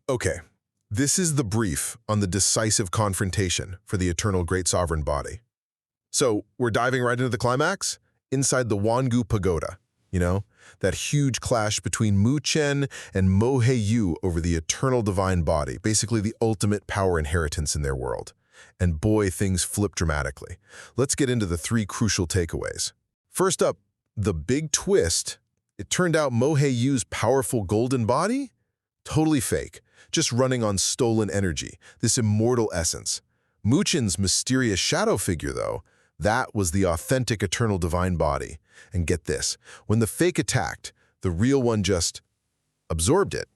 Okay, this is the brief on the decisive confrontation for the Eternal Great Sovereign Body. So, we're diving right into the climax? Inside the Wangu Pagoda, you know? That huge clash between Mu Chen and Mo He Yu over the Eternal Divine Body, basically the ultimate power inheritance in their world. And boy, things flip dramatically. Let's get into the three crucial takeaways. First up, the big twist. It turned out Mo He Yu's powerful golden body? Totally fake, just running on stolen energy, this immortal essence. Mu Chen's mysterious shadow figure, though, that was the authentic eternal divine body. And get this, when the fake attacked, the real one just absorbed it,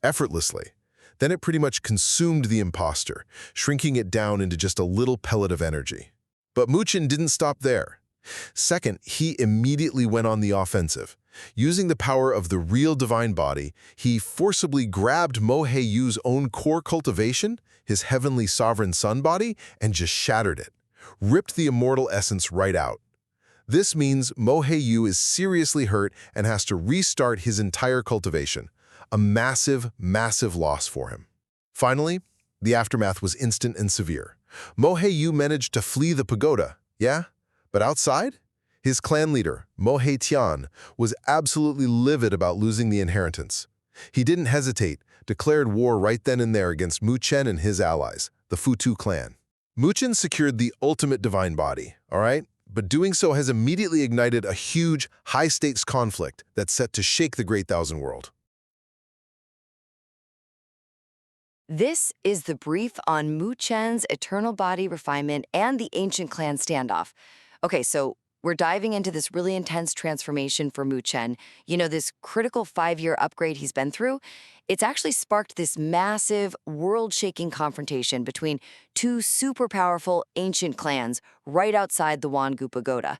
effortlessly. Then it pretty much consumed the imposter, shrinking it down into just a little pellet of energy. But Mu Chen didn't stop there. Second, he immediately went on the offensive. Using the power of the real divine body, he forcibly grabbed Mo He Yu's own core cultivation, his heavenly sovereign sun body, and just shattered it. Ripped the immortal essence right out. This means Mo He Yu is seriously hurt and has to restart his entire cultivation. A massive, massive loss for him. Finally, the aftermath was instant and severe. Mo He Yu managed to flee the pagoda, yeah? But outside? His clan leader, Mo He Tian, was absolutely livid about losing the inheritance. He didn't hesitate, declared war right then and there against Mu Chen and his allies, the Futu clan. Mu Chen secured the ultimate divine body, all right? But doing so has immediately ignited a huge, high-stakes conflict that's set to shake the Great Thousand World. This is the brief on Mu Chen's eternal body refinement and the ancient clan standoff. Okay, so we're diving into this really intense transformation for Mu Chen. You know, this critical 5-year upgrade he's been through, it's actually sparked this massive, world-shaking confrontation between two super powerful ancient clans right outside the Wangu Pagoda.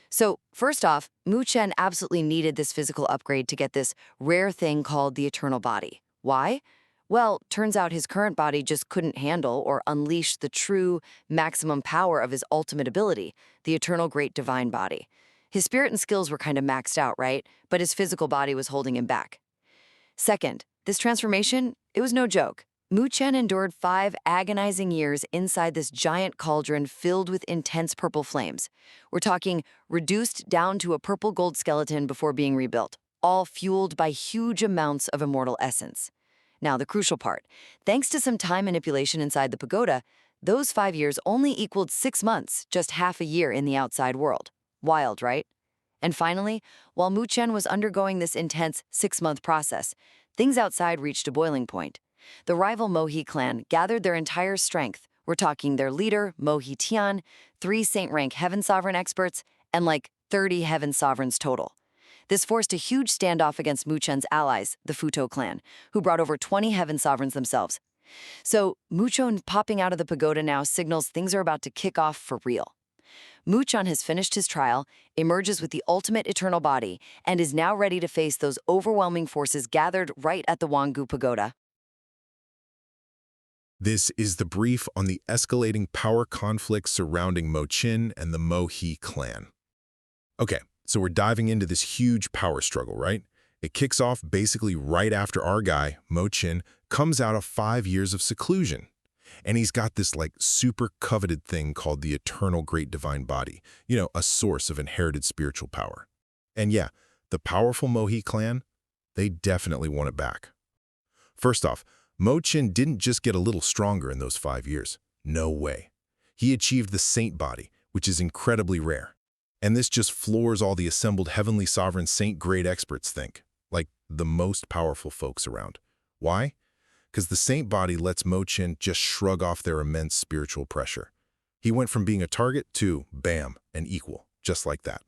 So, first off, Mu Chen absolutely needed this physical upgrade to get this rare thing called the eternal body. Why? Well, turns out his current body just couldn't handle or unleash the true maximum power of his ultimate ability, the eternal great divine body. His spirit and skills were kind of maxed out, right? But his physical body was holding him back. Second, this transformation, it was no joke. Mu Chen endured 5 agonizing years inside this giant cauldron filled with intense purple flames. We're talking reduced down to a purple gold skeleton before being rebuilt, all fueled by huge amounts of immortal essence. Now, the crucial part. Thanks to some time manipulation inside the pagoda, those 5 years only equaled 6 months, just half a year in the outside world. Wild, right? And finally, while Mu Chen was undergoing this intense 6-month process, things outside reached a boiling point. The rival Mo He clan gathered their entire strength. We're talking their leader, Mo He Tian, 3 saint-rank heaven sovereign experts, and like 30 heaven sovereigns total. This forced a huge standoff against Mu Chen's allies, the Futo clan, who brought over 20 heaven sovereigns themselves. So, Mu Chen popping out of the pagoda now signals things are about to kick off for real. Mu Chen has finished his trial, emerges with the ultimate eternal body, and is now ready to face those overwhelming forces gathered right at the Wangu Pagoda. This is the brief on the escalating power conflict surrounding Mo Chen and the Mo He clan. Okay. So we're diving into this huge power struggle, right? It kicks off basically right after our guy, Mo Chen, comes out of 5 years of seclusion. And he's got this like super coveted thing called the Eternal Great Divine Body, you know, a source of inherited spiritual power. And yeah, the powerful Mo He clan, they definitely want it back. First off, Mo Chen didn't just get a little stronger in those 5 years. No way. He achieved the saint body, which is incredibly rare. And this just floors all the assembled heavenly sovereign saint-grade experts think, like the most powerful folks around. Why? Because the saint body lets Mo Chen just shrug off their immense spiritual pressure. He went from being a target to, bam, an equal, just like that.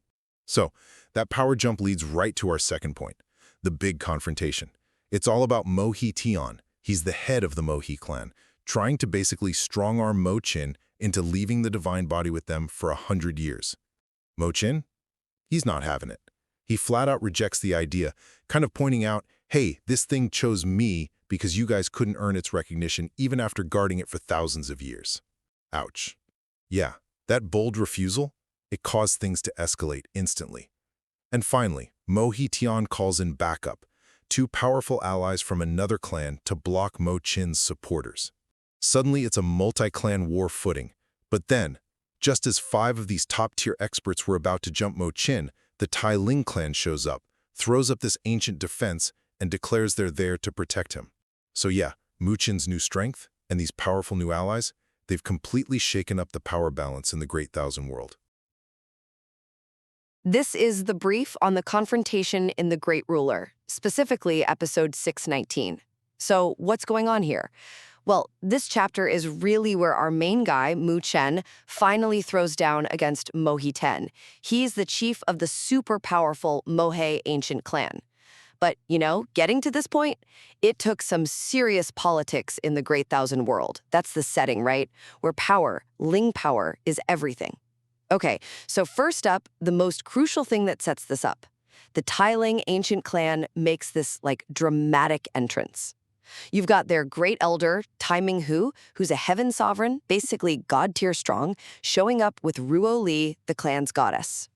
So, that power jump leads right to our second point, the big confrontation. It's all about Mo He Tian. He's the head of the Mo He clan, trying to basically strong-arm Mo Chen into leaving the divine body with them for 100 years. Mo Chen? He's not having it. He flat out rejects the idea, kind of pointing out, hey, this thing chose me because you guys couldn't earn its recognition even after guarding it for thousands of years. Ouch. Yeah, that bold refusal, it caused things to escalate instantly. And finally, Mo He Tian calls in backup, two powerful allies from another clan to block Mo Chen's supporters. Suddenly, it's a multi-clan war footing. But then, just as 5 of these top-tier experts were about to jump Mo Chen, the Tai Ling clan shows up, throws up this ancient defense, and declares they're there to protect him. So yeah, Mu Chen's new strength and these powerful new allies, they've completely shaken up the power balance in the Great Thousand World. This is the brief on the confrontation in The Great Ruler, specifically episode 619. So what's going on here? Well, this chapter is really where our main guy, Mu Chen, finally throws down against Mohe Ten. He's the chief of the super powerful Mohe ancient clan. But, getting to this point, it took some serious politics in the Great Thousand World. That's the setting, right? Where power, Ling power, is everything. Okay, so first up, the most crucial thing that sets this up. The Tai Ling ancient clan makes this, dramatic entrance. You've got their great elder, Tai Ming-hu, who's a heaven sovereign, basically god-tier strong, showing up with Ruo Li, the clan's goddess.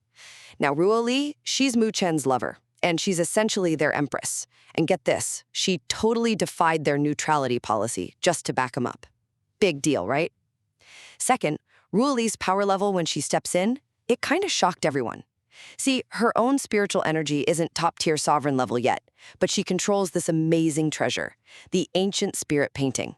Now, Ruo Li, she's Mu Chen's lover, and she's essentially their empress. And get this, she totally defied their neutrality policy just to back him up. Big deal, right? Second, Ruo Li's power level when she steps in, it kind of shocked everyone. See, her own spiritual energy isn't top-tier sovereign level yet, but she controls this amazing treasure, the ancient spirit painting.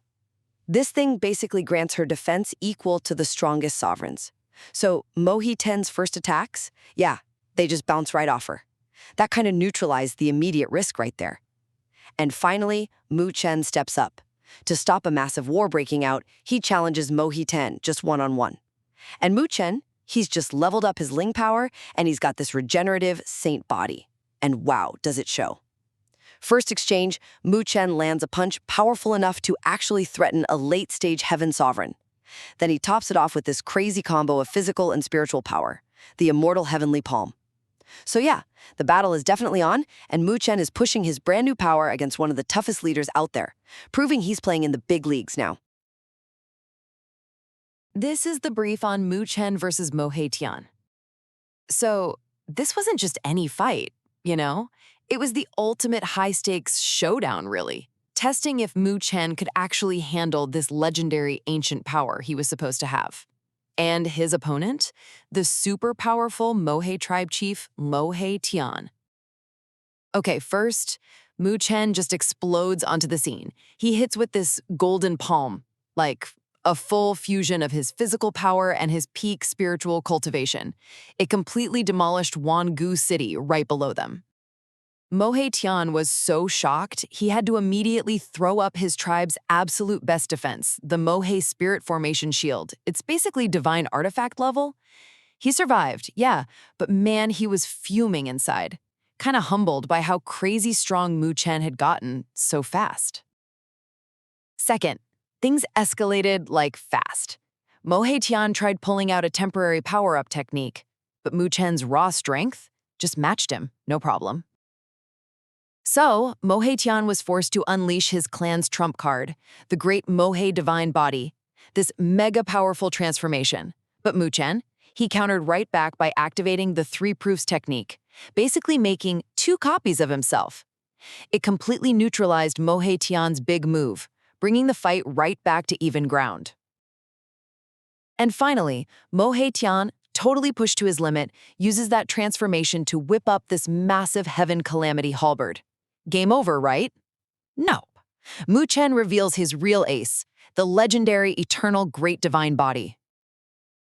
This thing basically grants her defense equal to the strongest sovereigns. So Mohe Ten's first attacks, yeah, they just bounce right off her. That kind of neutralized the immediate risk right there. And finally, Mu Chen steps up. To stop a massive war breaking out, he challenges Mohe Ten just one-on-one. And Mu Chen, he's just leveled up his Ling power, and he's got this regenerative saint body. And wow, does it show. First exchange, Mu Chen lands a punch powerful enough to actually threaten a late-stage heaven sovereign. Then he tops it off with this crazy combo of physical and spiritual power, the Immortal Heavenly Palm. So yeah, the battle is definitely on, and Mu Chen is pushing his brand new power against one of the toughest leaders out there, proving he's playing in the big leagues now. This is the brief on Mu Chen versus Mohe Tian. So this wasn't just any fight, It was the ultimate high-stakes showdown, really, testing if Mu Chen could actually handle this legendary ancient power he was supposed to have. And his opponent, the super powerful Mohe tribe chief, Mohe Tian. Okay, first, Mu Chen just explodes onto the scene. He hits with this golden palm, like a full fusion of his physical power and his peak spiritual cultivation. It completely demolished Wangu City right below them. Mohe Tian was so shocked, he had to immediately throw up his tribe's absolute best defense, the Mohe Spirit Formation Shield. It's basically divine artifact level. He survived, yeah, but man, he was fuming inside, kind of humbled by how crazy strong Mu Chen had gotten so fast. Second, things escalated fast. Mohe Tian tried pulling out a temporary power-up technique, but Mu Chen's raw strength just matched him, no problem. So, Mohe Tian was forced to unleash his clan's trump card, the great Mohe divine body, this mega-powerful transformation. But Mu Chen, he countered right back by activating the 3 proofs technique, basically making 2 copies of himself. It completely neutralized Mohe Tian's big move, bringing the fight right back to even ground. And finally, Mohe Tian, totally pushed to his limit, uses that transformation to whip up this massive heaven calamity halberd. Game over, right? No. Mu Chen reveals his real ace, the legendary eternal great divine body.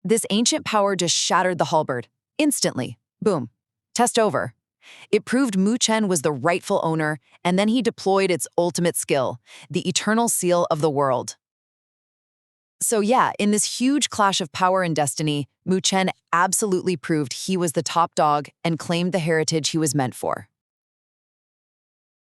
This ancient power just shattered the halberd. Instantly. Boom. Test over. It proved Mu Chen was the rightful owner, and then he deployed its ultimate skill, the eternal seal of the world. So yeah, in this huge clash of power and destiny, Mu Chen absolutely proved he was the top dog and claimed the heritage he was meant for.